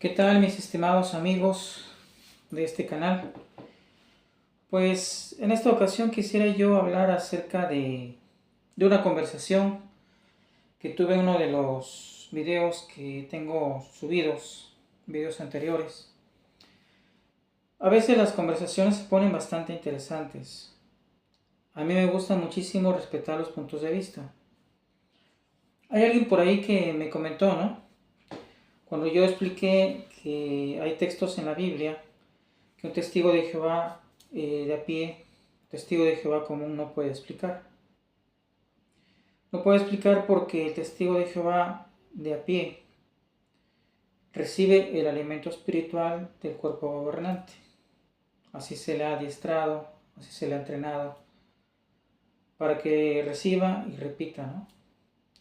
¿Qué tal, mis estimados amigos de este canal? Pues en esta ocasión quisiera yo hablar acerca de una conversación que tuve en uno de los videos que tengo subidos, videos anteriores. A veces las conversaciones se ponen bastante interesantes. A mí me gusta muchísimo respetar los puntos de vista. Hay alguien por ahí que me comentó, ¿no? Cuando yo expliqué que hay textos en la Biblia que un testigo de Jehová de a pie, testigo de Jehová común, no puede explicar. No puede explicar porque el testigo de Jehová de a pie recibe el alimento espiritual del cuerpo gobernante. Así se le ha adiestrado, así se le ha entrenado, para que reciba y repita, ¿no?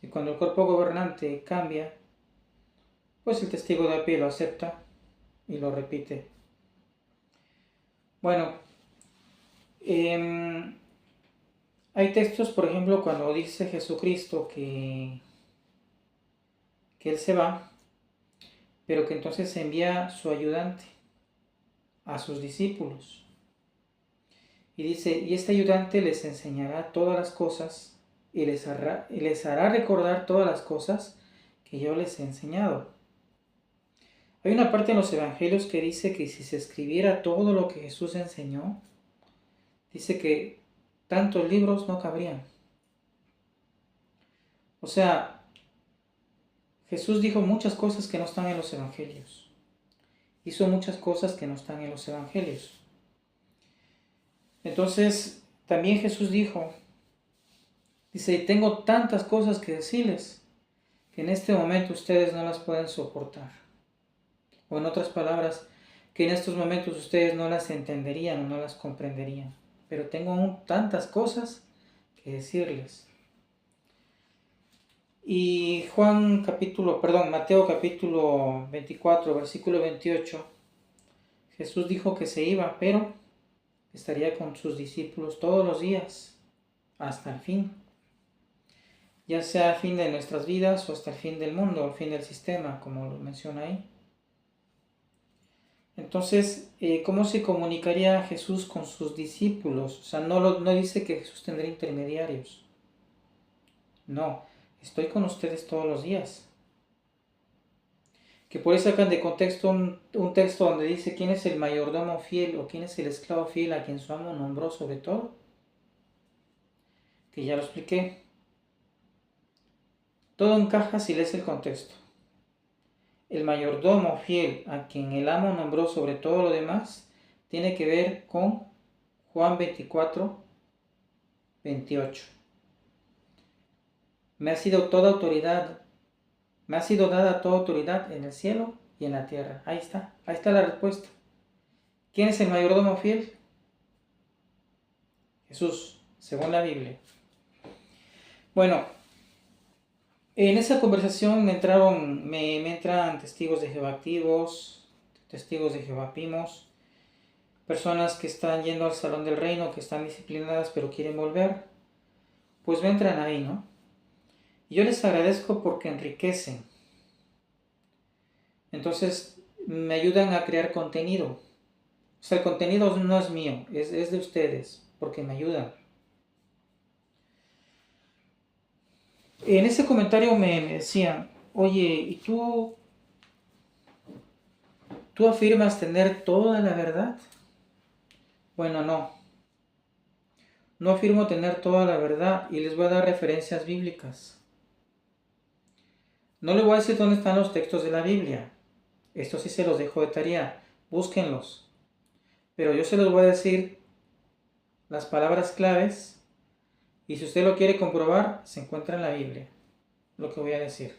Y cuando el cuerpo gobernante cambia, pues el testigo de a pie lo acepta y lo repite. Bueno, hay textos, por ejemplo, cuando dice Jesucristo que Él se va, pero que entonces envía su ayudante a sus discípulos. Y dice, y este ayudante les enseñará todas las cosas y les hará recordar todas las cosas que yo les he enseñado. Hay una parte en los evangelios que dice que si se escribiera todo lo que Jesús enseñó, dice que tantos libros no cabrían. O sea, Jesús dijo muchas cosas que no están en los evangelios. Hizo muchas cosas que no están en los evangelios. Entonces, también Jesús dice, tengo tantas cosas que decirles que en este momento ustedes no las pueden soportar. O en otras palabras, que en estos momentos ustedes no las entenderían o no las comprenderían. Pero tengo aún tantas cosas que decirles. Y Mateo capítulo 24, versículo 28, Jesús dijo que se iba, pero estaría con sus discípulos todos los días, hasta el fin. Ya sea el fin de nuestras vidas o hasta el fin del mundo, el fin del sistema, como lo menciona ahí. Entonces, ¿cómo se comunicaría Jesús con sus discípulos? O sea, no dice que Jesús tendría intermediarios. No, estoy con ustedes todos los días. Que por ahí sacan de contexto un texto donde dice quién es el mayordomo fiel o quién es el esclavo fiel a quien su amo nombró sobre todo. Que ya lo expliqué. Todo encaja si lees el contexto. El mayordomo fiel a quien el amo nombró sobre todo lo demás tiene que ver con Juan 24, 28. Me ha sido dada toda autoridad en el cielo y en la tierra. Ahí está la respuesta. ¿Quién es el mayordomo fiel? Jesús, según la Biblia. Bueno, en esa conversación me entran testigos de Jehová activos, testigos de Jehová pimos, personas que están yendo al salón del reino, que están disciplinadas pero quieren volver, pues me entran ahí, ¿no? Y yo les agradezco porque enriquecen. Entonces me ayudan a crear contenido. O sea, el contenido no es mío, es de ustedes, porque me ayudan. En ese comentario me decían, oye, ¿y tú afirmas tener toda la verdad? Bueno, no afirmo tener toda la verdad y les voy a dar referencias bíblicas. No les voy a decir dónde están los textos de la Biblia. Esto sí se los dejo de tarea, búsquenlos. Pero yo se los voy a decir las palabras claves y si usted lo quiere comprobar, se encuentra en la Biblia, lo que voy a decir.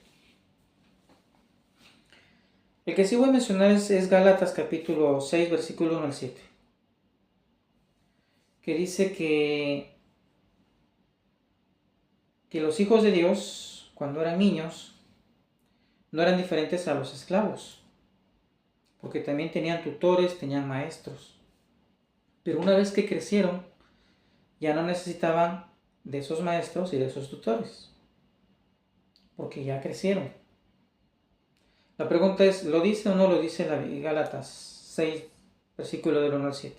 El que sí voy a mencionar es Gálatas capítulo 6, versículo 1 al 7. Que dice que los hijos de Dios, cuando eran niños, no eran diferentes a los esclavos, porque también tenían tutores, tenían maestros. Pero una vez que crecieron, ya no necesitaban de esos maestros y de esos tutores, porque ya crecieron. La pregunta es, ¿lo dice o no lo dice la Gálatas 6, versículo del 1 al 7?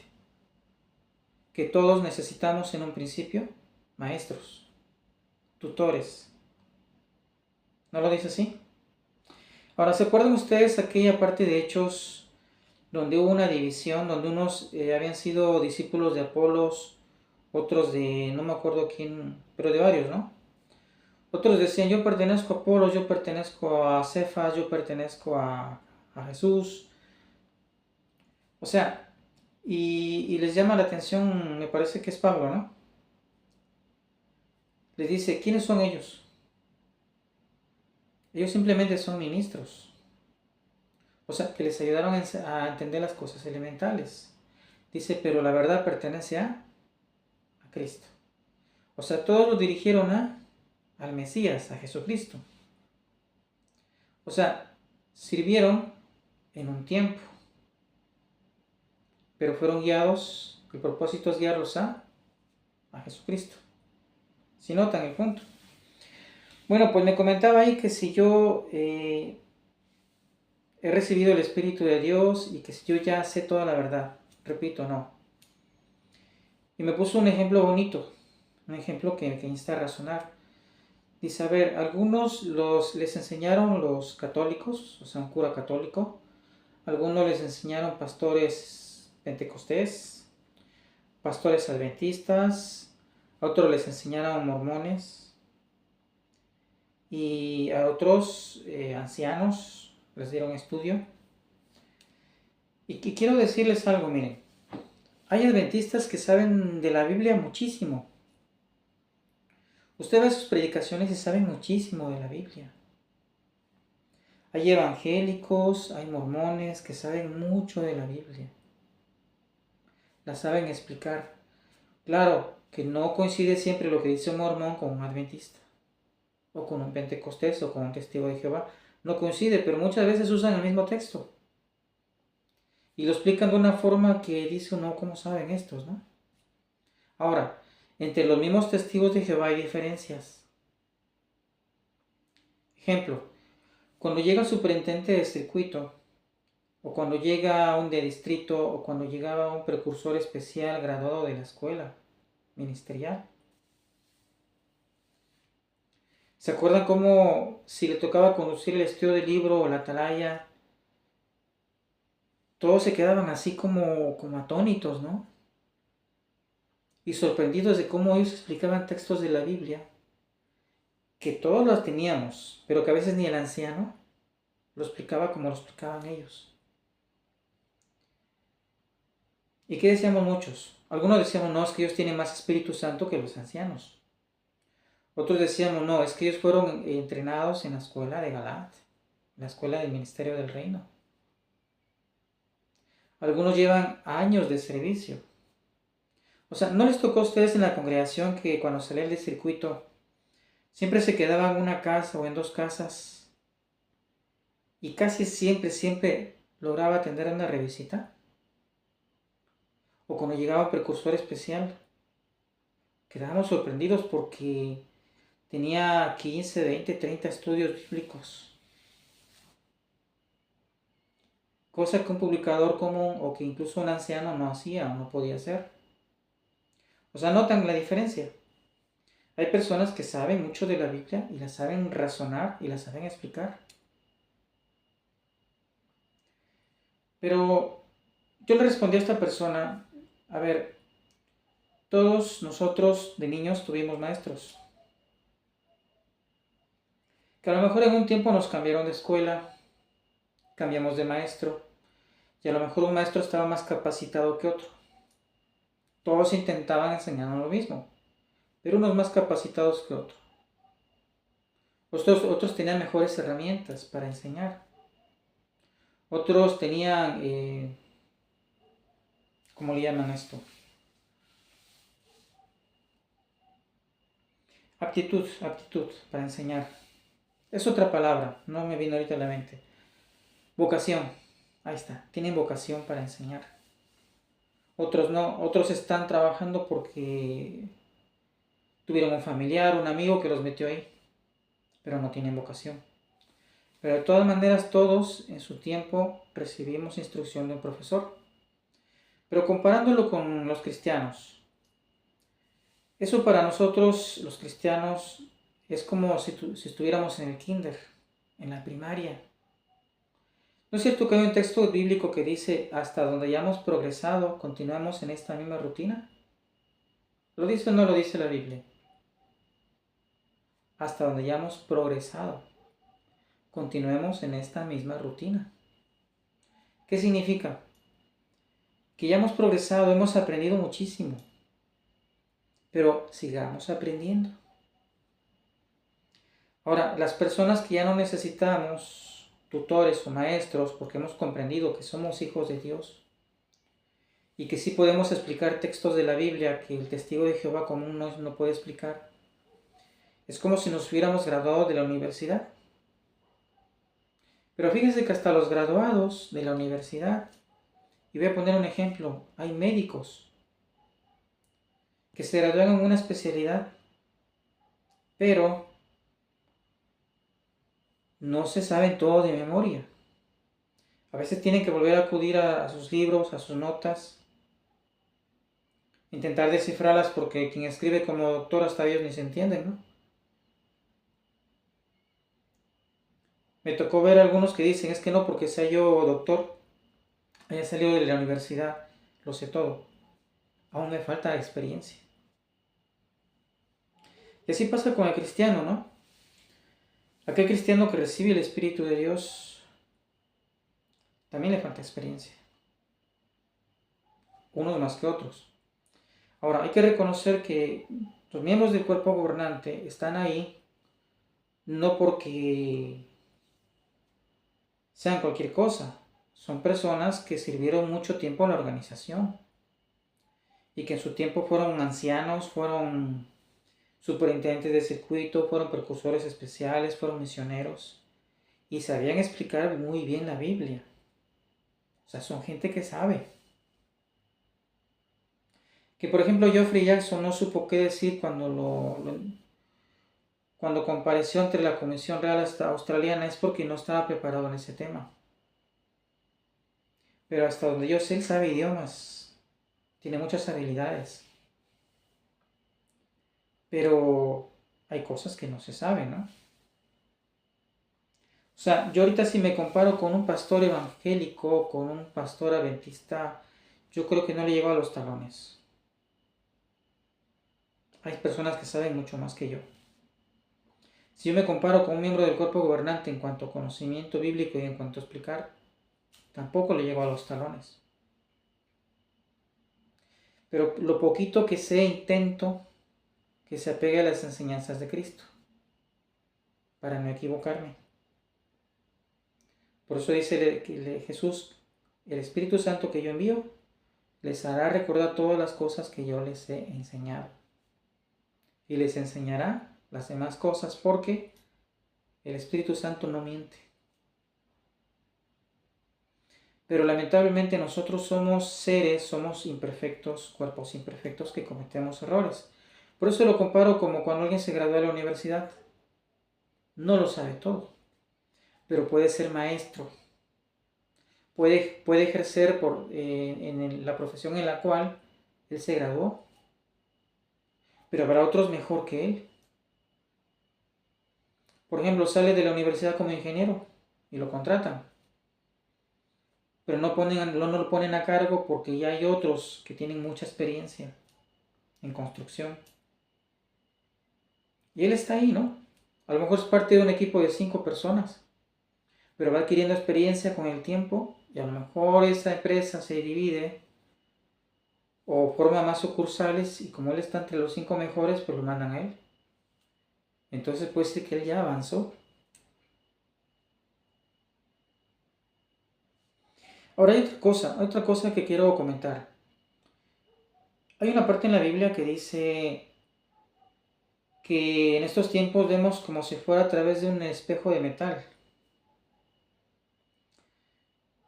Que todos necesitamos en un principio maestros, tutores. ¿No lo dice así? Ahora, ¿se acuerdan ustedes aquella parte de Hechos donde hubo una división, donde unos habían sido discípulos de Apolos, otros de, no me acuerdo quién, pero de varios, ¿no? Otros decían, yo pertenezco a Apolos, yo pertenezco a Cefas, yo pertenezco a Jesús. O sea, y les llama la atención, me parece que es Pablo, ¿no? Les dice, ¿quiénes son ellos? Ellos simplemente son ministros. O sea, que les ayudaron a entender las cosas elementales. Dice, pero la verdad pertenece a Cristo. O sea, todos lo dirigieron al Mesías, a Jesucristo. O sea, sirvieron en un tiempo, pero fueron guiados, el propósito es guiarlos a Jesucristo. Si notan el punto. Bueno, pues me comentaba ahí que si yo he recibido el Espíritu de Dios y que si yo ya sé toda la verdad. Repito, no. Y me puso un ejemplo bonito, un ejemplo que insta a razonar. Dice, a ver, algunos les enseñaron los católicos, o sea, un cura católico. Algunos les enseñaron pastores pentecostés, pastores adventistas. A otros les enseñaron mormones. Y a otros ancianos les dieron estudio. Y quiero decirles algo, miren. Hay adventistas que saben de la Biblia muchísimo. Usted ve sus predicaciones y saben muchísimo de la Biblia. Hay evangélicos, hay mormones que saben mucho de la Biblia. La saben explicar. Claro que no coincide siempre lo que dice un mormón con un adventista, o con un pentecostés, o con un testigo de Jehová. No coincide, pero muchas veces usan el mismo texto. Y lo explican de una forma que dice uno, ¿cómo saben estos, no? Ahora, entre los mismos testigos de Jehová hay diferencias. Ejemplo, cuando llega el superintendente de circuito, o cuando llega un de distrito, o cuando llegaba un precursor especial graduado de la escuela ministerial. ¿Se acuerdan cómo si le tocaba conducir el estudio del libro o la atalaya, todos se quedaban así como atónitos, ¿no? Y sorprendidos de cómo ellos explicaban textos de la Biblia, que todos los teníamos, pero que a veces ni el anciano lo explicaba como lo explicaban ellos. ¿Y qué decíamos muchos? Algunos decíamos, no, es que ellos tienen más Espíritu Santo que los ancianos. Otros decíamos, no, es que ellos fueron entrenados en la escuela de Galat, en la escuela del Ministerio del Reino. Algunos llevan años de servicio. O sea, ¿no les tocó a ustedes en la congregación que cuando salían del circuito siempre se quedaban en una casa o en dos casas y casi siempre lograba atender a una revisita? O cuando llegaba un precursor especial, quedábamos sorprendidos porque tenía 15, 20, 30 estudios bíblicos. Cosa que un publicador común o que incluso un anciano no hacía o no podía hacer. O sea, notan la diferencia. Hay personas que saben mucho de la Biblia y la saben razonar y la saben explicar. Pero yo le respondí a esta persona, a ver, todos nosotros de niños tuvimos maestros. Que a lo mejor en un tiempo nos cambiaron de escuela, cambiamos de maestro, y a lo mejor un maestro estaba más capacitado que otro. Todos intentaban enseñarnos lo mismo, pero unos más capacitados que otros. Otros tenían mejores herramientas para enseñar. Otros tenían, ¿cómo le llaman esto? Aptitud para enseñar. Es otra palabra, no me vino ahorita a la mente. Vocación, ahí está, tienen vocación para enseñar. Otros no, otros están trabajando porque tuvieron un familiar, un amigo que los metió ahí, pero no tienen vocación. Pero de todas maneras todos en su tiempo recibimos instrucción de un profesor. Pero comparándolo con los cristianos, eso para nosotros los cristianos es como si estuviéramos en el kinder, en la primaria. ¿No es cierto que hay un texto bíblico que dice, hasta donde hayamos progresado, continuamos en esta misma rutina? ¿Lo dice o no lo dice la Biblia? Hasta donde hayamos progresado, continuemos en esta misma rutina. ¿Qué significa? Que ya hemos progresado, hemos aprendido muchísimo, pero sigamos aprendiendo. Ahora, las personas que ya no necesitamos tutores o maestros porque hemos comprendido que somos hijos de Dios y que sí podemos explicar textos de la Biblia que el testigo de Jehová común no puede explicar, es como si nos hubiéramos graduado de la universidad. Pero fíjense que hasta los graduados de la universidad, y voy a poner un ejemplo, hay médicos que se gradúan en una especialidad, pero no se saben todo de memoria. A veces tienen que volver a acudir a sus libros, a sus notas, intentar descifrarlas porque quien escribe como doctor hasta ellos ni se entienden, ¿no? Me tocó ver algunos que dicen, es que no porque sea yo doctor, haya salido de la universidad, lo sé todo. Aún me falta experiencia. Y así pasa con el cristiano, ¿no? Aquel cristiano que recibe el Espíritu de Dios también le falta experiencia. Unos más que otros. Ahora, hay que reconocer que los miembros del cuerpo gobernante están ahí no porque sean cualquier cosa. Son personas que sirvieron mucho tiempo en la organización y que en su tiempo fueron ancianos, fueron superintendentes de circuito, fueron precursores especiales, fueron misioneros y sabían explicar muy bien la Biblia. O sea, son gente que sabe. Que por ejemplo Geoffrey Jackson no supo qué decir cuando compareció ante la Comisión Real Australiana es porque no estaba preparado en ese tema. Pero hasta donde yo sé, él sabe idiomas, tiene muchas habilidades. Pero hay cosas que no se saben, ¿no? O sea, yo ahorita si me comparo con un pastor evangélico, con un pastor adventista, yo creo que no le llego a los talones. Hay personas que saben mucho más que yo. Si yo me comparo con un miembro del cuerpo gobernante en cuanto a conocimiento bíblico y en cuanto a explicar, tampoco le llego a los talones. Pero lo poquito que sé intento que se apegue a las enseñanzas de Cristo, para no equivocarme. Por eso dice Jesús, el Espíritu Santo que yo envío, les hará recordar todas las cosas que yo les he enseñado. Y les enseñará las demás cosas porque el Espíritu Santo no miente. Pero lamentablemente nosotros somos seres, somos imperfectos, cuerpos imperfectos que cometemos errores. Por eso lo comparo como cuando alguien se gradúa de la universidad. No lo sabe todo, pero puede ser maestro. Puede ejercer en la profesión en la cual él se graduó. Pero habrá otros mejor que él. Por ejemplo, sale de la universidad como ingeniero y lo contratan. Pero no lo ponen a cargo porque ya hay otros que tienen mucha experiencia en construcción. Y él está ahí, ¿no? A lo mejor es parte de un equipo de 5 personas, pero va adquiriendo experiencia con el tiempo y a lo mejor esa empresa se divide o forma más sucursales y como él está entre los 5 mejores, pues lo mandan a él. Entonces puede ser que él ya avanzó. Ahora hay otra cosa que quiero comentar. Hay una parte en la Biblia que dice que en estos tiempos vemos como si fuera a través de un espejo de metal.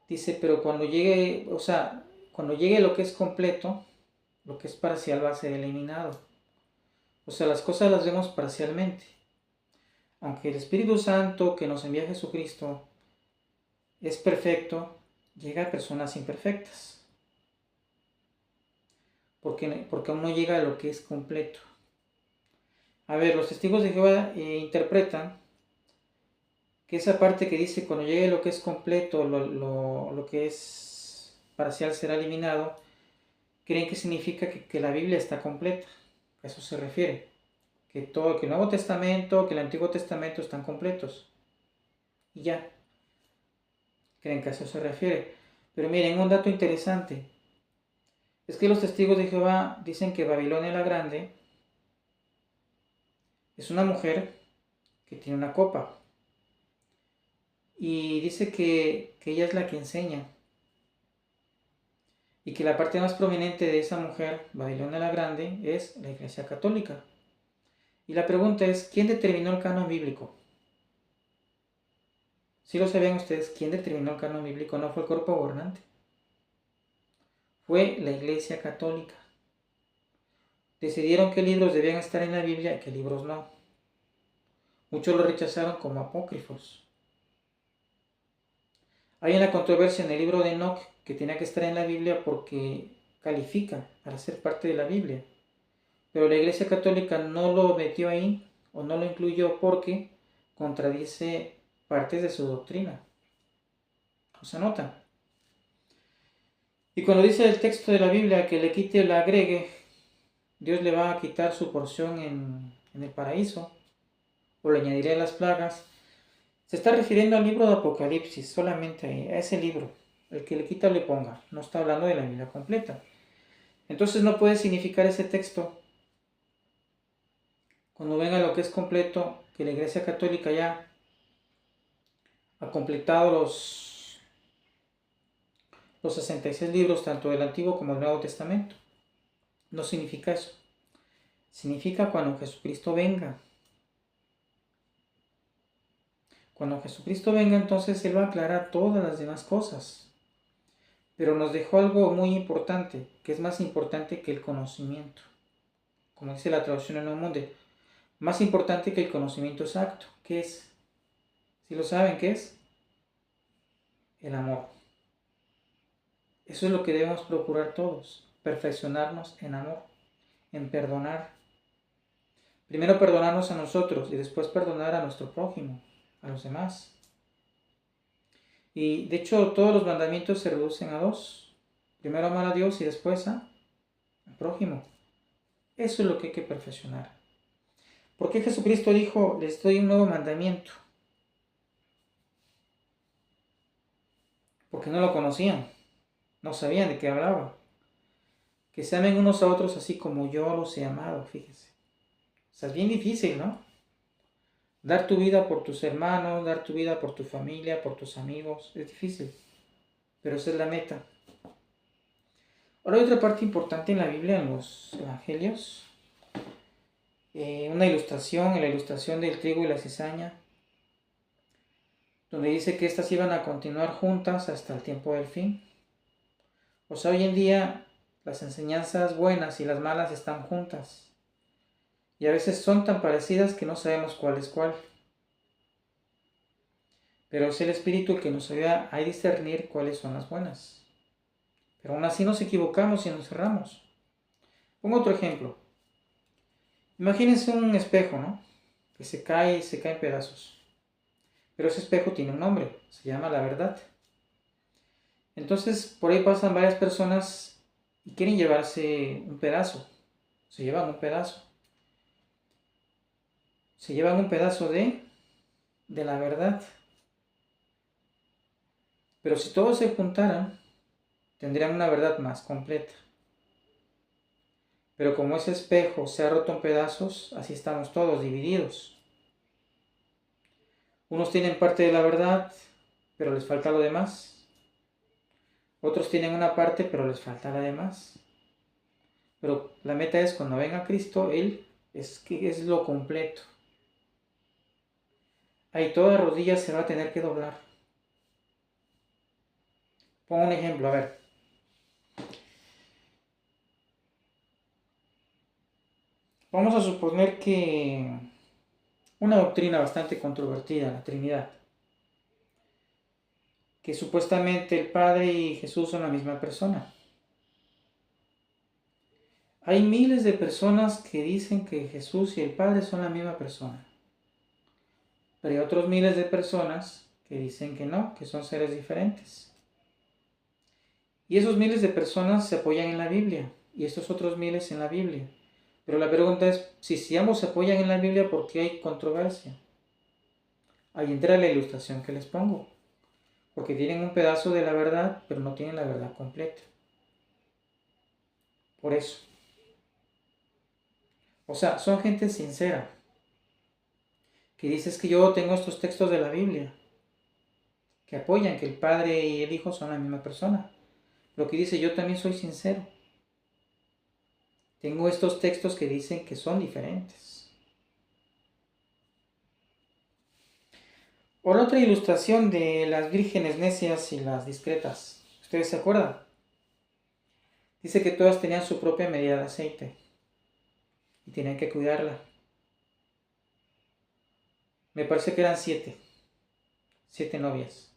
Dice, pero cuando llegue, o sea, cuando llegue lo que es completo, lo que es parcial va a ser eliminado. O sea, las cosas las vemos parcialmente. Aunque el Espíritu Santo que nos envía Jesucristo es perfecto, llega a personas imperfectas, porque aún no llega a lo que es completo. A ver, los testigos de Jehová interpretan que esa parte que dice cuando llegue lo que es completo, lo que es parcial será eliminado, creen que significa que la Biblia está completa. A eso se refiere. Que todo, que el Nuevo Testamento, que el Antiguo Testamento están completos. Y ya. Creen que a eso se refiere. Pero miren, un dato interesante. Es que los testigos de Jehová dicen que Babilonia la Grande es una mujer que tiene una copa. Y dice que ella es la que enseña. Y que la parte más prominente de esa mujer, Babilonia la Grande, es la Iglesia Católica. Y la pregunta es, ¿quién determinó el canon bíblico? Si lo sabían ustedes, ¿quién determinó el canon bíblico? No fue el cuerpo gobernante. Fue la Iglesia Católica. Decidieron qué libros debían estar en la Biblia y qué libros no. Muchos lo rechazaron como apócrifos. Hay una controversia en el libro de Enoch que tenía que estar en la Biblia porque califica para ser parte de la Biblia. Pero la Iglesia Católica no lo metió ahí o no lo incluyó porque contradice partes de su doctrina. ¿Se nota? Y cuando dice el texto de la Biblia que le quite o le agregue, Dios le va a quitar su porción en el paraíso o le añadiré las plagas. Se está refiriendo al libro de Apocalipsis, solamente a ese libro. El que le quita o le ponga. No está hablando de la Biblia completa. Entonces no puede significar ese texto, cuando venga lo que es completo, que la Iglesia Católica ya ha completado los 66 libros, tanto del Antiguo como del Nuevo Testamento. No significa eso. Significa cuando Jesucristo venga. Cuando Jesucristo venga, entonces Él va a aclarar todas las demás cosas. Pero nos dejó algo muy importante, que es más importante que el conocimiento. Como dice la traducción en Nuevo Mundo, más importante que el conocimiento exacto. ¿Qué es? ¿Sí lo saben qué es? El amor. Eso es lo que debemos procurar todos, perfeccionarnos en amor, en perdonar. Primero perdonarnos a nosotros y después perdonar a nuestro prójimo, a los demás. Y de hecho todos los mandamientos se reducen a dos. Primero amar a Dios y después al prójimo. Eso es lo que hay que perfeccionar. ¿Por qué Jesucristo dijo, les doy un nuevo mandamiento? Porque no lo conocían, no sabían de qué hablaba. Que se amen unos a otros así como yo los he amado, fíjese. O sea, es bien difícil, ¿no? Dar tu vida por tus hermanos, dar tu vida por tu familia, por tus amigos, es difícil. Pero esa es la meta. Ahora hay otra parte importante en la Biblia, en los Evangelios. Una ilustración, en la ilustración del trigo y la cizaña, donde dice que éstas iban a continuar juntas hasta el tiempo del fin. O sea, hoy en día las enseñanzas buenas y las malas están juntas. Y a veces son tan parecidas que no sabemos cuál es cuál. Pero es el Espíritu el que nos ayuda a discernir cuáles son las buenas. Pero aún así nos equivocamos y nos cerramos. Pongo otro ejemplo. Imagínense un espejo, ¿no? Que se cae en pedazos. Pero ese espejo tiene un nombre, se llama la verdad. Entonces, por ahí pasan varias personas y quieren llevarse un pedazo. Se llevan un pedazo. Se llevan un pedazo de la verdad. Pero si todos se juntaran, tendrían una verdad más completa. Pero como ese espejo se ha roto en pedazos, así estamos todos divididos. Unos tienen parte de la verdad, pero les falta lo demás. Otros tienen una parte, pero les falta la demás. Pero la meta es cuando venga Cristo, Él es lo completo. Ahí toda rodilla se va a tener que doblar. Pongo un ejemplo, a ver. Vamos a suponer que una doctrina bastante controvertida, la Trinidad, que supuestamente el Padre y Jesús son la misma persona. Hay miles de personas que dicen que Jesús y el Padre son la misma persona, pero hay otros miles de personas que dicen que no, que son seres diferentes. Y esos miles de personas se apoyan en la Biblia, y estos otros miles en la Biblia. Pero la pregunta es, si ambos se apoyan en la Biblia, ¿por qué hay controversia? Ahí entra la ilustración que les pongo. Porque tienen un pedazo de la verdad, pero no tienen la verdad completa. Por eso. O sea, son gente sincera. Que dices que yo tengo estos textos de la Biblia. Que apoyan que el Padre y el Hijo son la misma persona. Lo que dice, yo también soy sincero. Tengo estos textos que dicen que son diferentes. O la otra ilustración de las vírgenes necias y las discretas. ¿Ustedes se acuerdan? Dice que todas tenían su propia medida de aceite y tenían que cuidarla. Me parece que eran 7 novias.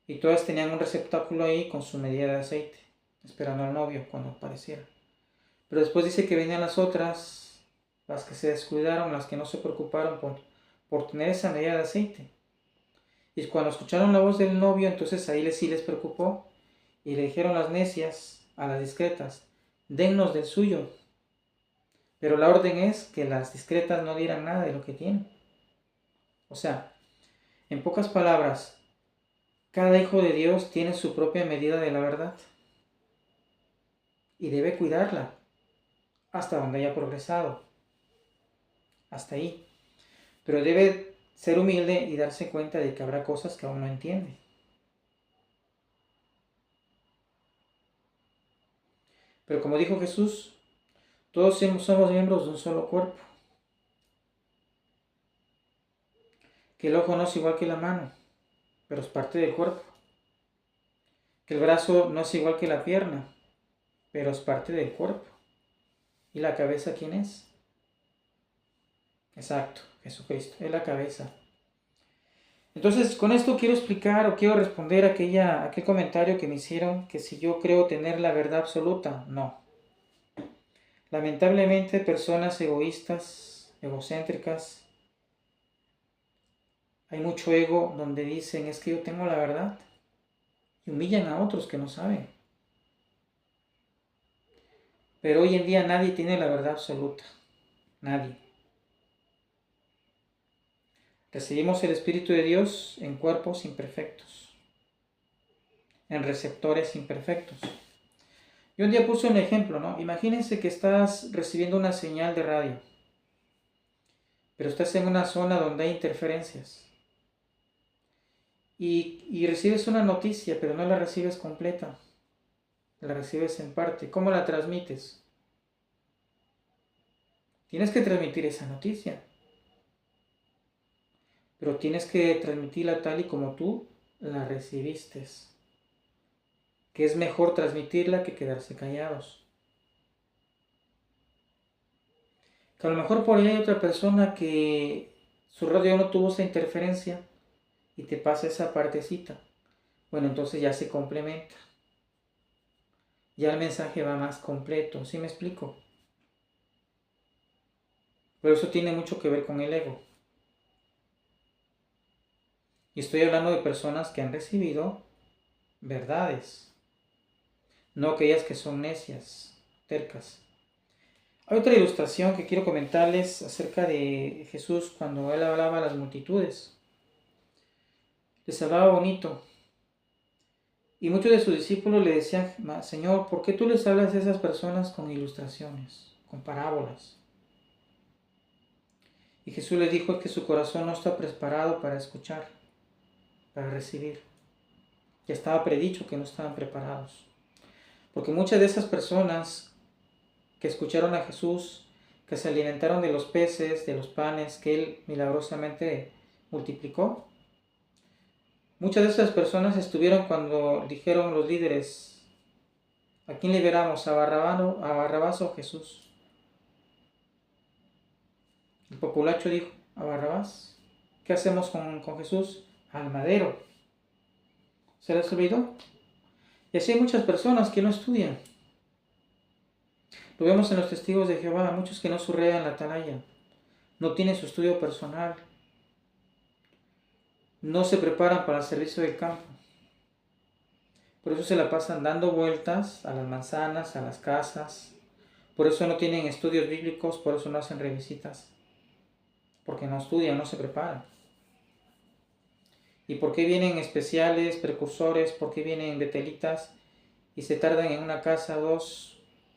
Y todas tenían un receptáculo ahí con su medida de aceite, esperando al novio cuando apareciera. Pero después dice que venían las otras, las que se descuidaron, las que no se preocuparon por tener esa medida de aceite. Y cuando escucharon la voz del novio, entonces ahí sí les preocupó. Y le dijeron las necias a las discretas, dennos del suyo. Pero la orden es que las discretas no dieran nada de lo que tienen. O sea, en pocas palabras, cada hijo de Dios tiene su propia medida de la verdad. Y debe cuidarla hasta donde haya progresado. Hasta ahí. Pero debe ser humilde y darse cuenta de que habrá cosas que aún no entiende. Pero como dijo Jesús, todos somos miembros de un solo cuerpo. Que el ojo no es igual que la mano, pero es parte del cuerpo. Que el brazo no es igual que la pierna, pero es parte del cuerpo. ¿Y la cabeza quién es? Exacto, Jesucristo, es la cabeza. Entonces, con esto quiero explicar o quiero responder aquel comentario que me hicieron, que si yo creo tener la verdad absoluta, no. Lamentablemente, personas egoístas, egocéntricas, hay mucho ego donde dicen, es que yo tengo la verdad, y humillan a otros que no saben. Pero hoy en día nadie tiene la verdad absoluta, nadie. Recibimos el Espíritu de Dios en cuerpos imperfectos, en receptores imperfectos. Yo un día puse un ejemplo, ¿no? Imagínense que estás recibiendo una señal de radio, pero estás en una zona donde hay interferencias. Y recibes una noticia, pero no la recibes completa. La recibes en parte. ¿Cómo la transmites? Tienes que transmitir esa noticia. Pero tienes que transmitirla tal y como tú la recibiste. Que es mejor transmitirla que quedarse callados. Que a lo mejor por ahí hay otra persona que su radio no tuvo esa interferencia y te pasa esa partecita. Bueno, entonces ya se complementa. Ya el mensaje va más completo. ¿Sí me explico? Pero eso tiene mucho que ver con el ego. Y estoy hablando de personas que han recibido verdades, no aquellas que son necias, tercas. Hay otra ilustración que quiero comentarles acerca de Jesús cuando él hablaba a las multitudes. Les hablaba bonito. Y muchos de sus discípulos le decían, Señor, ¿por qué tú les hablas a esas personas con ilustraciones, con parábolas? Y Jesús les dijo que su corazón no está preparado para escuchar, para recibir. Ya estaba predicho que no estaban preparados. Porque muchas de esas personas que escucharon a Jesús, que se alimentaron de los peces, de los panes que Él milagrosamente multiplicó, muchas de esas personas estuvieron cuando dijeron los líderes, ¿a quién liberamos? ¿A Barrabás o a Jesús? El populacho dijo a Barrabás. ¿Qué hacemos con Jesús? Al madero. ¿Se les olvidó? Y así hay muchas personas que no estudian. Lo vemos en los testigos de Jehová, muchos que no surrean la atalaya, no tienen su estudio personal, no se preparan para el servicio del campo. Por eso se la pasan dando vueltas a las manzanas, a las casas. Por eso no tienen estudios bíblicos, por eso no hacen revisitas. Porque no estudian, no se preparan. ¿Y por qué vienen especiales, precursores? ¿Por qué vienen betelitas y se tardan en una casa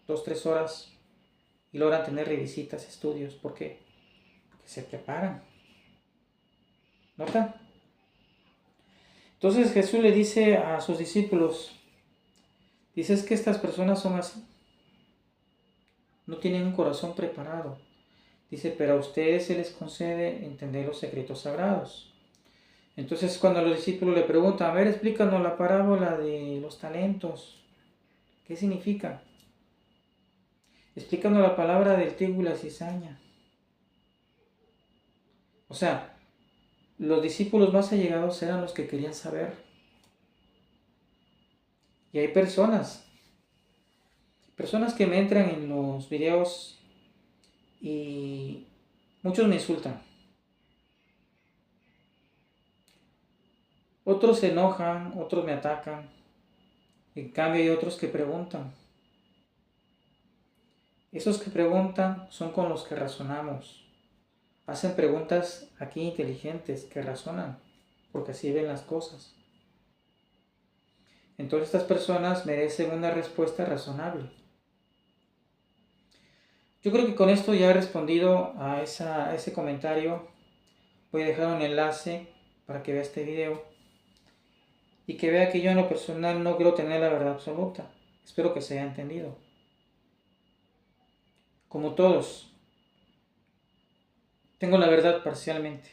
3 horas y logran tener revisitas, estudios? ¿Por qué? Porque se preparan. ¿Nota? Entonces Jesús le dice a sus discípulos, dice, es que estas personas son así. No tienen un corazón preparado. Dice, pero a ustedes se les concede entender los secretos sagrados. Entonces cuando los discípulos le preguntan, a ver, explícanos la parábola de los talentos. ¿Qué significa? Explícanos la palabra del trigo y la cizaña. O sea, los discípulos más allegados eran los que querían saber. Y hay personas que me entran en los videos y muchos me insultan. Otros se enojan, otros me atacan. En cambio hay otros que preguntan. Esos que preguntan son con los que razonamos. Hacen preguntas aquí inteligentes que razonan, porque así ven las cosas. Entonces estas personas merecen una respuesta razonable. Yo creo que con esto ya he respondido a ese comentario. Voy a dejar un enlace para que vea este video y que vea que yo en lo personal no quiero tener la verdad absoluta. Espero que se haya entendido. Como todos, tengo la verdad parcialmente,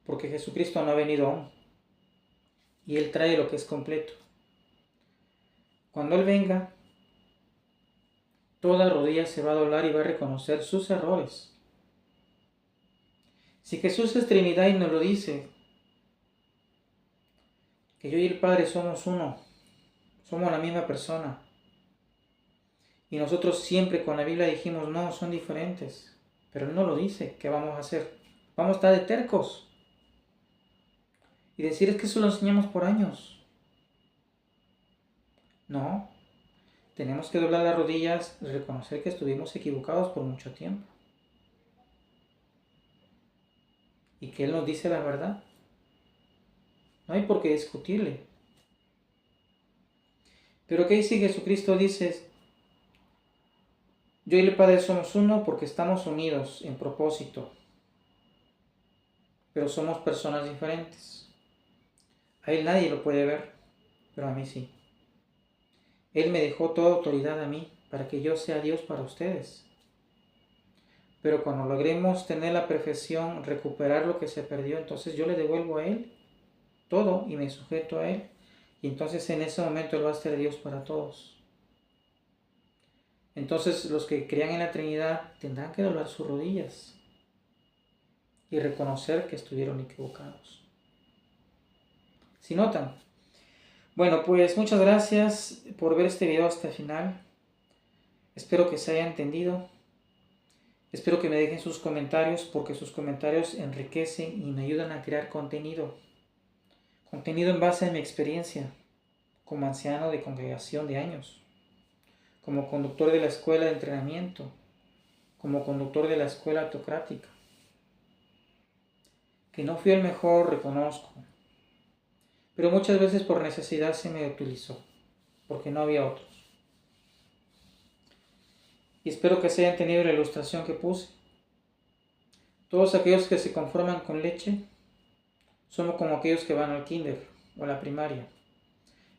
porque Jesucristo no ha venido aún y Él trae lo que es completo. Cuando Él venga, toda rodilla se va a doblar y va a reconocer sus errores. Si Jesús es Trinidad y nos lo dice, que yo y el Padre somos uno, somos la misma persona. Y nosotros siempre con la Biblia dijimos, no, son diferentes. Pero Él no lo dice, ¿qué vamos a hacer? Vamos a estar de tercos. Y decir, es que eso lo enseñamos por años. No, tenemos que doblar las rodillas y reconocer que estuvimos equivocados por mucho tiempo. Y que Él nos dice la verdad. No hay por qué discutirle. Pero ¿qué dice Jesucristo? Dice, yo y el Padre somos uno porque estamos unidos en propósito. Pero somos personas diferentes. A Él nadie lo puede ver, pero a mí sí. Él me dejó toda autoridad a mí para que yo sea Dios para ustedes. Pero cuando logremos tener la perfección, recuperar lo que se perdió, entonces yo le devuelvo a Él todo y me sujeto a Él. Y entonces en ese momento Él va a ser Dios para todos. Entonces los que crean en la Trinidad tendrán que doblar sus rodillas y reconocer que estuvieron equivocados. ¿Sí notan? Bueno, pues muchas gracias por ver este video hasta el final. Espero que se haya entendido. Espero que me dejen sus comentarios porque sus comentarios enriquecen y me ayudan a crear contenido. Contenido en base a mi experiencia como anciano de congregación de años, como conductor de la escuela de entrenamiento, como conductor de la escuela autocrática. Que no fui el mejor, reconozco, pero muchas veces por necesidad se me utilizó, porque no había otros. Y espero que se hayan entendido la ilustración que puse. Todos aquellos que se conforman con leche somos como aquellos que van al kinder o a la primaria.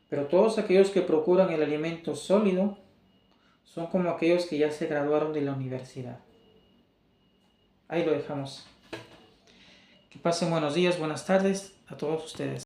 Pero todos aquellos que procuran el alimento sólido son como aquellos que ya se graduaron de la universidad. Ahí lo dejamos. Que pasen buenos días, buenas tardes a todos ustedes.